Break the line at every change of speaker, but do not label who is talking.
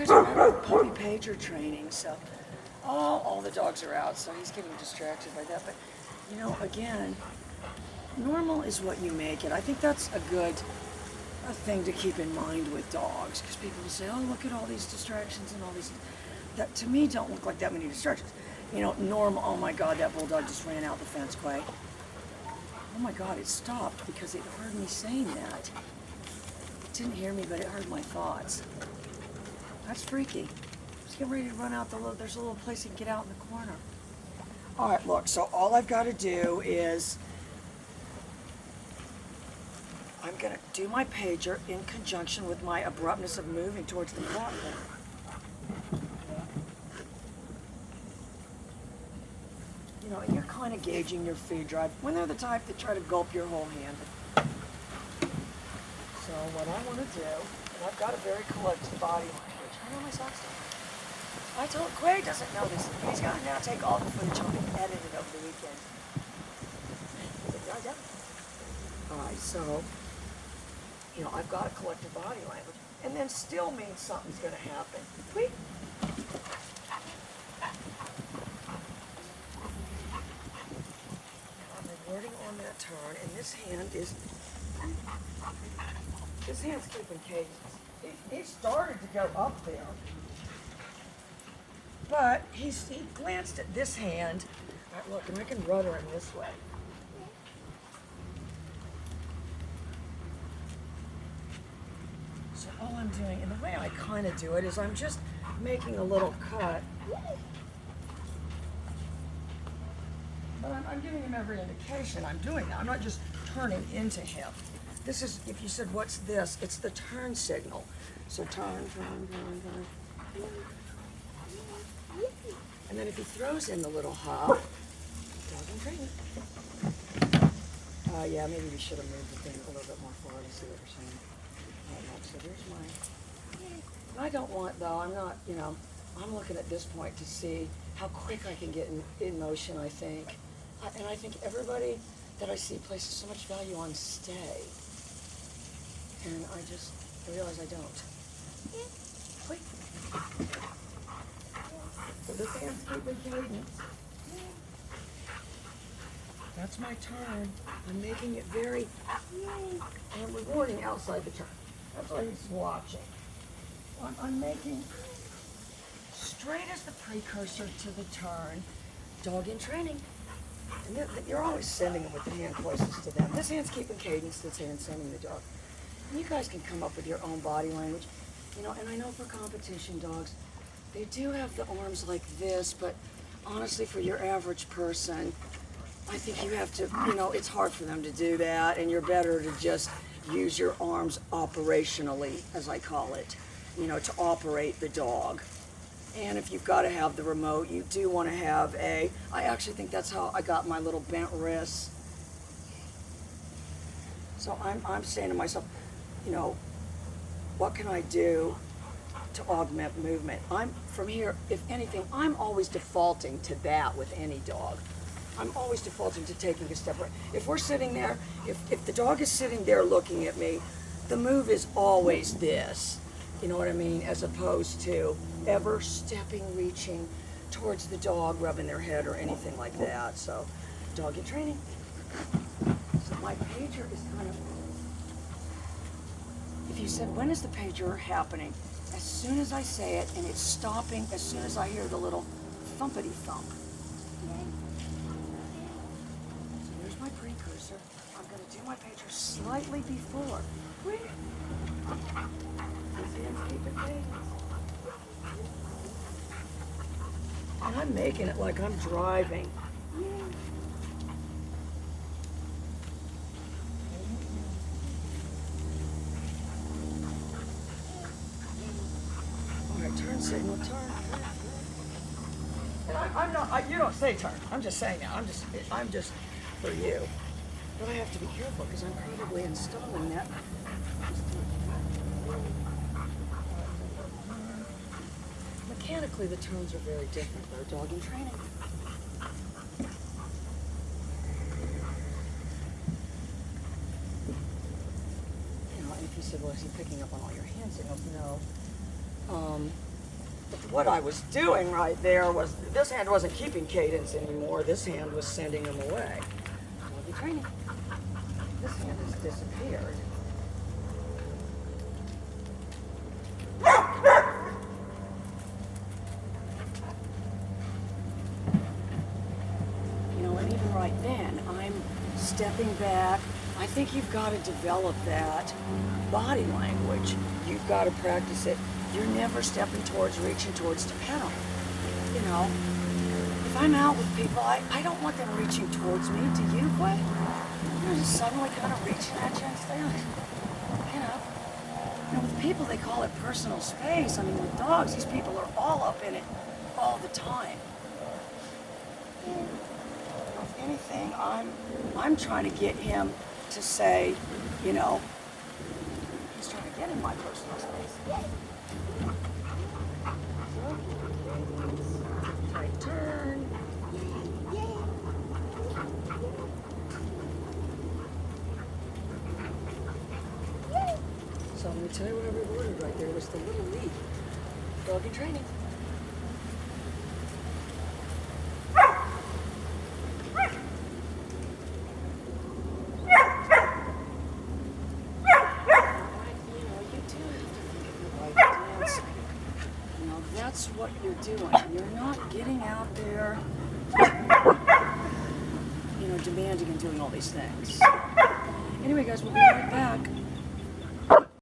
guys remember puppy pager training, so all the dogs are out, so he's getting distracted by that. But you know, again, normal is what you make it. I think that's a thing to keep in mind with dogs, because people will say, oh, look at all these distractions and all these, that to me don't look like that many distractions. You know, normal, oh my God, that bulldog just ran out the fence, Quay. Oh my God, it stopped because it heard me saying that. It didn't hear me, but it heard my thoughts. That's freaky. Just getting ready to run out there's a little place you can get out in the corner. All right, look, so all I've got to do is I'm going to do my pager in conjunction with my abruptness of moving towards the platform. You know, and you're kind of gauging your feed drive when they're the type that try to gulp your whole hand. So what I want to do, and I've got a very collective body language. I know my socks don't. I told Quay doesn't know this. He's got to now take all the footage home and edit it over the weekend. All right, so, you know, I've got a collective body language, and then still means something's going to happen. Wait. I'm rewarding on that turn, and this hand's keeping cadence. He started to go up there, but he glanced at this hand. All right, look, and I can rudder him this way. So all I'm doing, and the way I kind of do it, is I'm just making a little cut. But I'm giving him every indication I'm doing that. I'm not just turning into him. This is, if you said, what's this? It's the turn signal. So turn. And then if he throws in the little hop, dog and training. Yeah, maybe we should have moved the thing a little bit more forward. I see what you're saying. So there's mine. I don't want, though, I'm not, you know, I'm looking at this point to see how quick I can get in motion, I think. And I think everybody that I see places so much value on stay. And I realize I don't. Quick. So this hand's keeping cadence. That's my turn. I'm making it very, I'm rewarding outside the turn. That's why he's watching. I'm making straight as the precursor to the turn, dog in training. And you're always sending them with the hand closest to them. This hand's keeping cadence, this hand's sending the dog. And you guys can come up with your own body language. You know, and I know for competition dogs, they do have the arms like this, but honestly, for your average person, I think you have to, you know, it's hard for them to do that, and you're better to just use your arms operationally, as I call it, you know, to operate the dog. And if you've got to have the remote, you do want to have I actually think that's how I got my little bent wrists. So I'm saying to myself, you know, what can I do to augment movement? From here, if anything, I'm always defaulting to that with any dog. I'm always defaulting to taking a step right. If we're sitting there, if the dog is sitting there looking at me, the move is always this. You know what I mean? As opposed to ever stepping, reaching towards the dog, rubbing their head or anything like that. So, dog in training. So my pager is kind of, if you said, when is the pager happening? As soon as I say it, and it's stopping as soon as I hear the little thumpity thump. So there's my precursor. I'm going to do my pager slightly before. And I'm making it like I'm driving. All right, turn signal, turn. And I'm not, you don't say turn. I'm just saying that. I'm just for you. But I have to be careful because I'm probably installing that. Mechanically, the turns are very different. They're dog in training. You know, and if you said, well, is he picking up on all your hand signals? No. what I was doing right there was, this hand wasn't keeping cadence anymore. This hand was sending him away. Doggy training. This hand has disappeared. You know, and even right then, I'm stepping back. I think you've got to develop that body language. You've got to practice it. You're never stepping towards, reaching towards to pet them. You know, if I'm out with people, I don't want them reaching towards me. Do you, Quay? They're just suddenly kind of reaching at you and saying, you know, with people, they call it personal space. I mean, with dogs, these people are all up in it all the time. If anything, I'm trying to get him to say, you know, he's trying to get in my personal space. Tight turn. So let me tell you what I rewarded right there was the little lead. Doggy training. That's what you're doing. You're not getting out there, you know, demanding and doing all these things. Anyway, guys, we'll be right back.